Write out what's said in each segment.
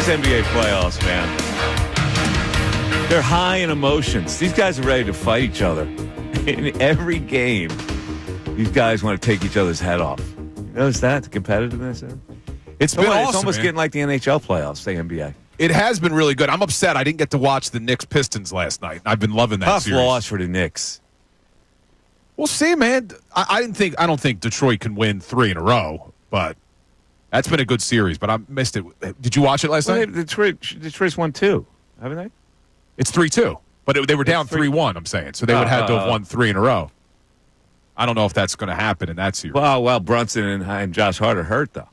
NBA playoffs, man. They're high in emotions. These guys are ready to fight each other. In every game, these guys want to take each other's head off. You notice that? The competitiveness there? It's been awesome, It's almost man. getting like the NHL playoffs, the NBA. It has been really good. I'm upset I didn't get to watch the Knicks Pistons last night. I've been loving that Tough series. loss for the Knicks. We'll see, man. I don't think Detroit can win 3 in a row, but that's been a good series. But I missed it. Did you watch it last night? Detroit's won 2, haven't they? It's 3-2, but they were down 3-1. I'm saying, so they would have had to have won 3 in a row. I don't know if that's going to happen in that series. Well, Brunson and Josh Hart are hurt though.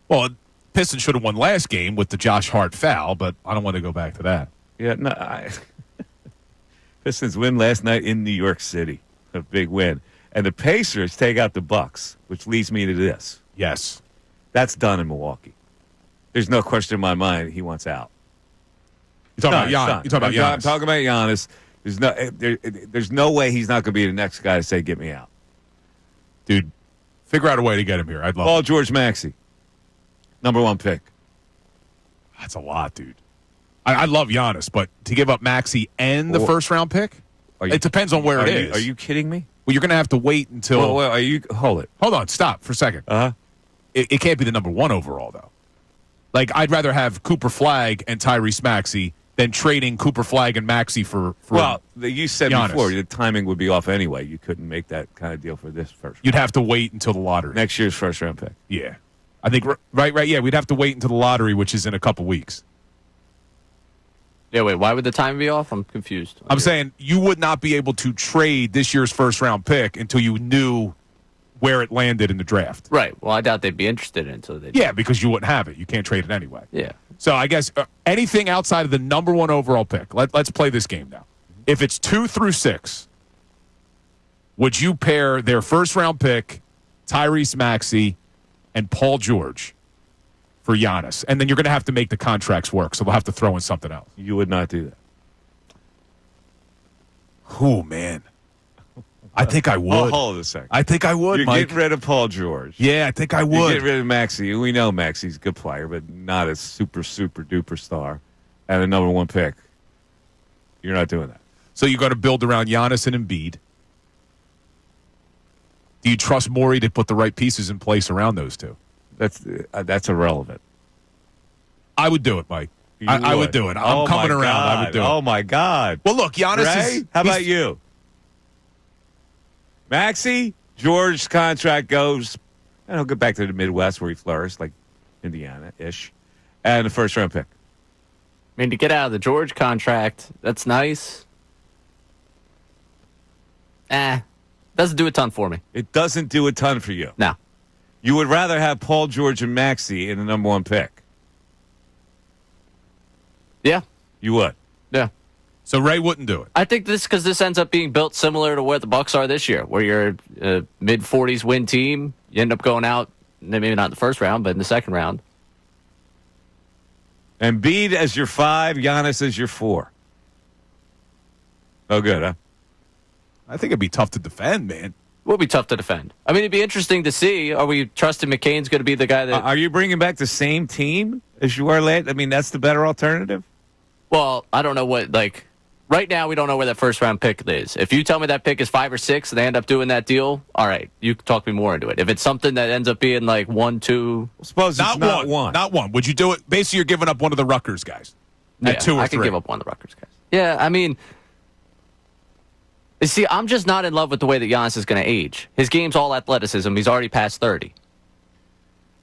Well, Pistons should have won last game with the Josh Hart foul, but I don't want to go back to that. Yeah, no. Pistons win last night in New York City, a big win, and the Pacers take out the Bucks, which leads me to this. Yes, that's done in Milwaukee. There's no question in my mind he wants out. You're talking about Giannis. I'm talking about Giannis. There's no way he's not going to be the next guy to say, "Get me out." Dude, figure out a way to get him here. I'd love Paul George Maxey, number 1 pick. That's a lot, dude. I love Giannis, but to give up Maxey and the first-round pick? It depends on where it is. Are you kidding me? Well, you're going to have to wait until... Hold it. Hold on, stop for a second. It can't be the number 1 overall, though. Like, I'd rather have Cooper Flagg and Tyrese Maxey than trading Cooper Flagg and Maxey for Well, you said Giannis. before, the timing would be off anyway. You couldn't make that kind of deal for this first round. You'd have to wait until the lottery. Next year's first-round pick. Yeah. I think, right, yeah, we'd have to wait until the lottery, which is in a couple weeks. Yeah, wait, why would the time be off? I'm confused. I'm saying you would not be able to trade this year's first-round pick until you knew where it landed in the draft. Right. Well, I doubt they'd be interested in it until they did. Yeah, because you wouldn't have it. You can't trade it anyway. Yeah. So I guess anything outside of the number 1 overall pick, let's play this game now. If it's 2 through 6, would you pair their first-round pick, Tyrese Maxey, and Paul George for Giannis? And then you're going to have to make the contracts work, so they'll have to throw in something else. You would not do that. Oh, man. I think I would. Hold a second. I think I would, You're Mike. getting rid of Paul George. Yeah, I think I would. You get rid of Maxey. We know Maxey's a good player, but not a super duper star. And a number 1 pick. You're not doing that. So you're going to build around Giannis and Embiid. Do you trust Morey to put the right pieces in place around those two? That's irrelevant. I would do it, Mike. I would do it. I'm coming around. God. I would do it. Oh, my God. Well, look, Giannis is... How about you? Maxey, George's contract goes, and he'll get back to the Midwest where he flourished, like Indiana-ish, and the first-round pick. I mean, to get out of the George contract, that's nice. Doesn't do a ton for me. It doesn't do a ton for you. No. You would rather have Paul George and Maxey in the number 1 pick. Yeah. You would. Yeah. So Ray wouldn't do it. I think because this ends up being built similar to where the Bucks are this year, where you're a mid-40s win team. You end up going out, maybe not in the first round, but in the second round. Embiid as your 5, Giannis as your 4. Oh, good, huh? I think it'd be tough to defend, man. Will be tough to defend. I mean, it'd be interesting to see. Are we trusting McCain's going to be the guy that... Are you bringing back the same team as you were late? I mean, that's the better alternative? Well, I don't know what, like... Right now, we don't know where that first-round pick is. If you tell me that pick is 5 or 6 and they end up doing that deal, all right, you can talk me more into it. If it's something that ends up being like 1, 2... Suppose it's not one. Not one. Would you do it? Basically, you're giving up one of the Rutgers guys. At 2 or 3. I can give up one of the Rutgers guys. Yeah, I mean... See, I'm just not in love with the way that Giannis is going to age. His game's all athleticism. He's already past 30.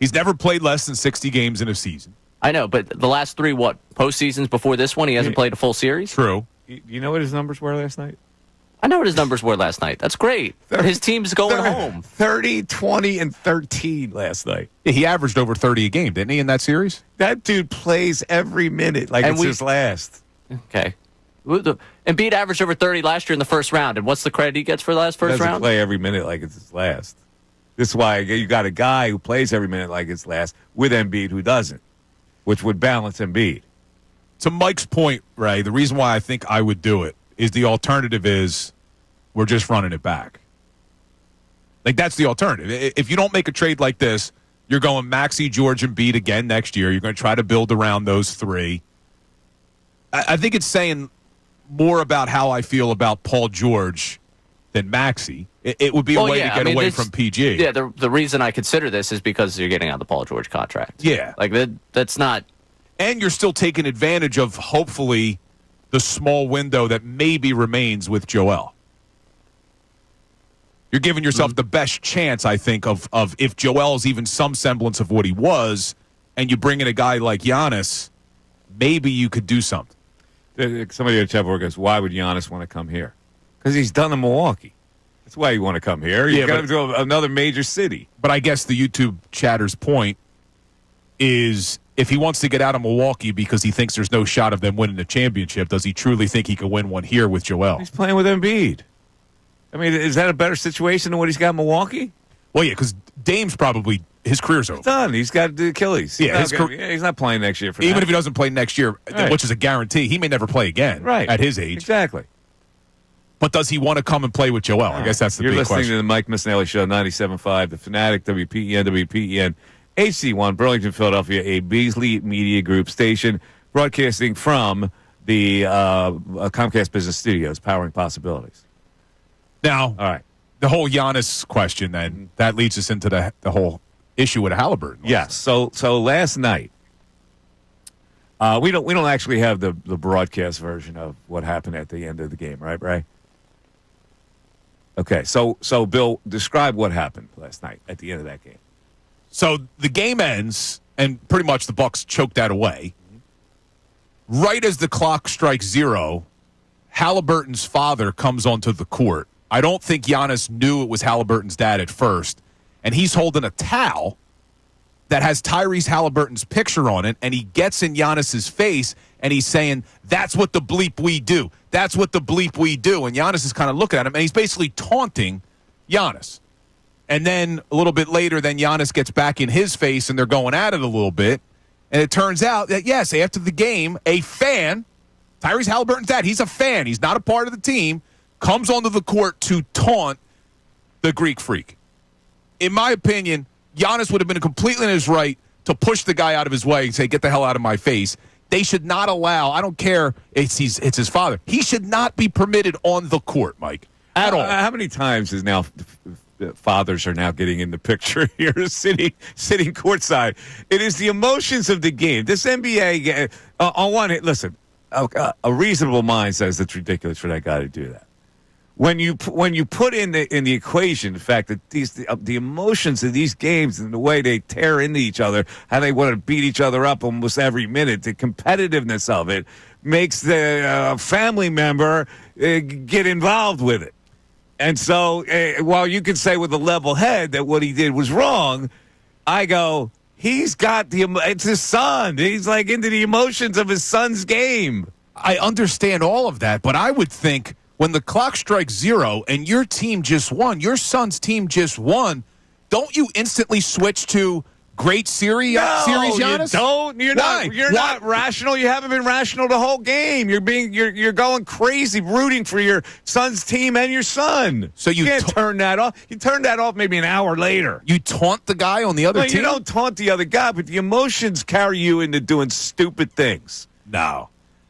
He's never played less than 60 games in a season. I know, but the last 3, postseasons before this one, he hasn't played a full series? True. You know what his numbers were last night? I know what his numbers were last night. That's great. His team's going home. 30, 20, and 13 last night. Yeah, he averaged over 30 a game, didn't he, in that series? That dude plays every minute like it's his last. Okay. Embiid averaged over 30 last year in the first round, and what's the credit he gets for the first doesn't round? Play every minute like it's his last. This is why you got a guy who plays every minute like it's last with Embiid who doesn't, which would balance Embiid. To Mike's point, Ray, the reason why I think I would do it is the alternative is we're just running it back. Like, that's the alternative. If you don't make a trade like this, You're going Maxey, George, and Embiid again next year. You're going to try to build around those three. I think it's saying more about how I feel about Paul George than Maxey. It would be a way to get away from PG. Yeah, the reason I consider this is because you're getting out the Paul George contract. Yeah. Like, that's not... And you're still taking advantage of, hopefully, the small window that maybe remains with Joel. You're giving yourself the best chance, I think, of if Joel is even some semblance of what he was, and you bring in a guy like Giannis, maybe you could do something. Somebody at Chevrolet goes, why would Giannis want to come here? Because he's done in Milwaukee. That's why you want to come here. You got to go to another major city. But I guess the YouTube chatter's point is if he wants to get out of Milwaukee because he thinks there's no shot of them winning the championship, does he truly think he could win one here with Joel? He's playing with Embiid. I mean, is that a better situation than what he's got in Milwaukee? Well, yeah, because Dame's probably his career's over. He's done. He's got the Achilles. Yeah, he's not playing next year for even that. if he doesn't play next year, which is a guarantee, he may never play again at his age. Exactly. But does he want to come and play with Joel? I guess that's the big question. You're listening to the Mike Missanelli Show, 97.5, the Fanatic, WPEN, HC1, Burlington, Philadelphia, a Beasley Media Group station, broadcasting from the Comcast Business Studios, powering possibilities. Now, all right, the whole Giannis question, then, that leads us into the whole issue with Halliburton. Yes. So last night, we don't actually have the broadcast version of what happened at the end of the game, right, Ray? Okay. So Bill, describe what happened last night at the end of that game. So the game ends, and pretty much the Bucks choke that away. Right as the clock strikes 0, Halliburton's father comes onto the court. I don't think Giannis knew it was Halliburton's dad at first. And he's holding a towel that has Tyrese Halliburton's picture on it, and he gets in Giannis's face, and he's saying, that's what the bleep we do. That's what the bleep we do. And Giannis is kind of looking at him, and he's basically taunting Giannis. And then a little bit later, then Giannis gets back in his face, and they're going at it a little bit. And it turns out that, yes, after the game, a fan, Tyrese Halliburton's dad, he's a fan. He's not a part of the team, comes onto the court to taunt the Greek freak. In my opinion, Giannis would have been completely in his right to push the guy out of his way and say, get the hell out of my face. They should not allow, I don't care, it's his father. He should not be permitted on the court, Mike, at all. How many times is now fathers are now getting in the picture here, sitting courtside? It is the emotions of the game. This NBA, on one hand, listen, a reasonable mind says it's ridiculous for that guy to do that. When you put in the equation the fact that the emotions of these games and the way they tear into each other, how they want to beat each other up almost every minute, the competitiveness of it makes the family member get involved with it. And so while you can say with a level head that what he did was wrong, I go, he's got it's his son. He's like into the emotions of his son's game. I understand all of that, but I would think when the clock strikes 0 and your team just won, your son's team just won, don't you instantly switch to great series, Giannis? You don't. You're not rational. You haven't been rational the whole game. You're going crazy rooting for your son's team and your son. So you can't turn that off. You turn that off maybe an hour later. You taunt the guy on the other team? You don't taunt the other guy, but the emotions carry you into doing stupid things. No.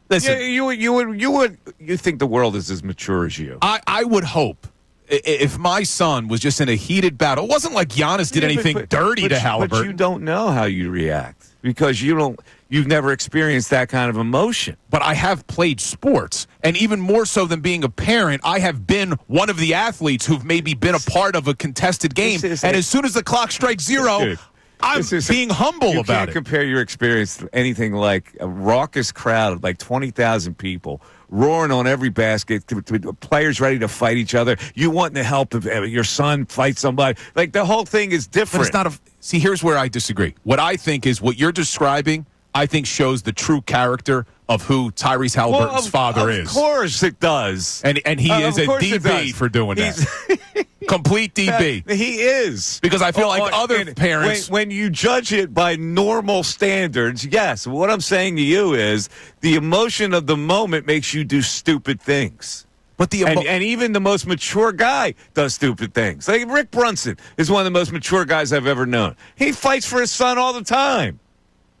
Listen, you think the world is as mature as you. I would hope if my son was just in a heated battle, it wasn't like Giannis did anything dirty to Halliburton. But you don't know how you react because you've never experienced that kind of emotion. But I have played sports, and even more so than being a parent, I have been one of the athletes who've maybe been a part of a contested game. And as soon as the clock strikes 0, I'm being humble about it. You can't compare your experience to anything like a raucous crowd of like 20,000 people roaring on every basket, to players ready to fight each other. You wanting to help your son fight somebody. Like, the whole thing is different. But it's not see, here's where I disagree. What I think is what you're describing, I think shows the true character of who Tyrese Halliburton's father is. Of course it does. And he is a DB for doing that. Complete DB. He is. Because I feel like other parents... When you judge it by normal standards, yes. What I'm saying to you is the emotion of the moment makes you do stupid things. But and even the most mature guy does stupid things. Like Rick Brunson is one of the most mature guys I've ever known. He fights for his son all the time.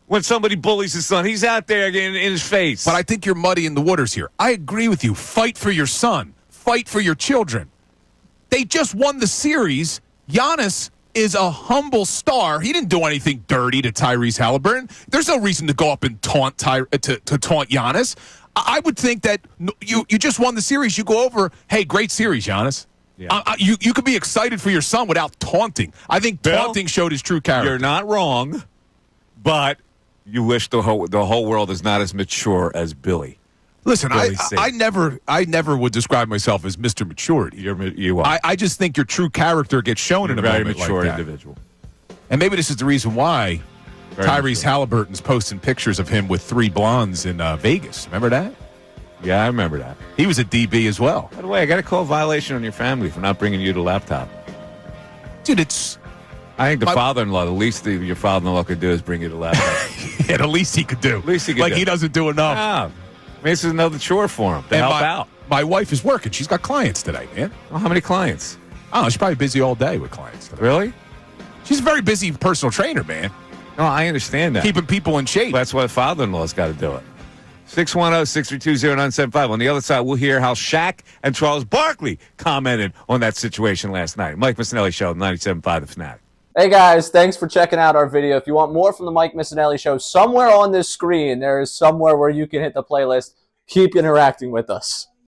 When somebody bullies his son, he's out there in his face. But I think you're muddying the waters here. I agree with you. Fight for your son. Fight for your children. They just won the series. Giannis is a humble star. He didn't do anything dirty to Tyrese Halliburton. There's no reason to go up and taunt to taunt Giannis. I would think that you just won the series. You go over, hey, great series, Giannis. Yeah. You could be excited for your son without taunting. I think taunting showed his true character. You're not wrong, but you wish the whole world is not as mature as Billy. Listen, I never would describe myself as Mr. Maturity. You are. I just think your true character gets shown in a very moment mature like that. individual. And maybe this is the reason why Tyrese Halliburton's posting pictures of him with 3 blondes in Vegas. Remember that? Yeah, I remember that. He was a DB as well. By the way, I got to call violation on your family for not bringing you the laptop. Dude, it's... I think the father-in-law, the least your father-in-law could do is bring you the laptop. Yeah, the least he could do. He doesn't do enough. Yeah. I mean, this is another chore for him to help out. My wife is working. She's got clients today, man. Well, how many clients? Oh, she's probably busy all day with clients today. Really? She's a very busy personal trainer, man. No, I understand that. Keeping people in shape. That's why the father-in-law's got to do it. 610-632-0975. On the other side, we'll hear how Shaq and Charles Barkley commented on that situation last night. Mike Missanelli Show, 97.5 The Fanatic. Hey guys, thanks for checking out our video. If you want more from the Mike Missanelli Show, somewhere on this screen, there is somewhere where you can hit the playlist. Keep interacting with us.